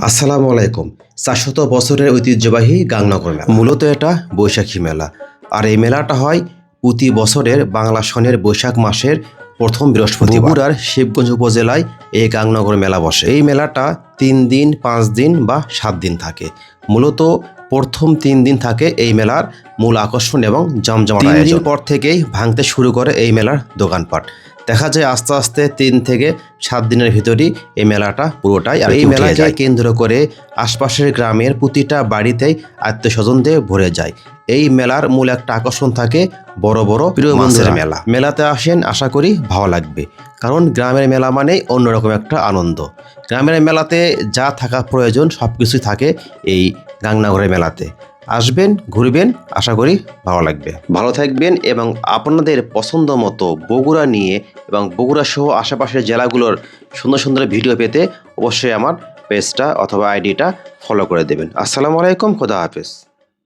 আসসালামু আলাইকুম। ৪০০ বছরের ঐতিহ্যবাহী গাংনগর মেলা। মূলত এটা বৈশাখী মেলা। আর এই মেলাটা হয় প্রতি বছরের বাংলা সনের বৈশাখ মাসের প্রথম বৃহস্পতিবার। বগুড়ার শিবগঞ্জ উপজেলায় এই গাংনগর মেলা বসে। এই মেলাটা ৩ দিন, ৫ দিন বা ৭ দিন থাকে। মূলত প্রথম ৩ দিন থাকে এই মেলার মূল আকর্ষণ এবং জমজমাট আয়োজন। ৩ দিন পর থেকেই ভাঙতে শুরু করে এই মেলার দোকানপাট। দেখা যায় আস্তে আস্তে ৩ থেকে ৭ দিনের ভিতরই এই মেলাটা পুরোটাই। আর এই মেলাকে কেন্দ্র করে আশপাশের গ্রামের প্রতিটা বাড়িতেই আত্মীয়স্বজনদের ভরে যায়। এই মেলার মূল একটা আকর্ষণ থাকে বড় বড় প্রিয় মাছের মেলা। মেলাতে আসেন, আশা করি ভালো লাগবে, কারণ গ্রামের মেলা মানেই অন্যরকম একটা আনন্দ। গ্রামের মেলাতে যা থাকা প্রয়োজন সব কিছুই থাকে এই গাংনগরের মেলাতে। আসবেন, ঘুরবেন, আশা করি ভালো লাগবে। ভালো থাকবেন এবং আপনাদের পছন্দ মতো বগুড়া নিয়ে এবং বগুড়া সহ আশেপাশের জেলাগুলোর সুন্দর সুন্দর ভিডিও পেতে অবশ্যই আমার পেজটা অথবা আইডিটা ফলো করে দেবেন। আসসালামু আলাইকুম, খোদা হাফেজ।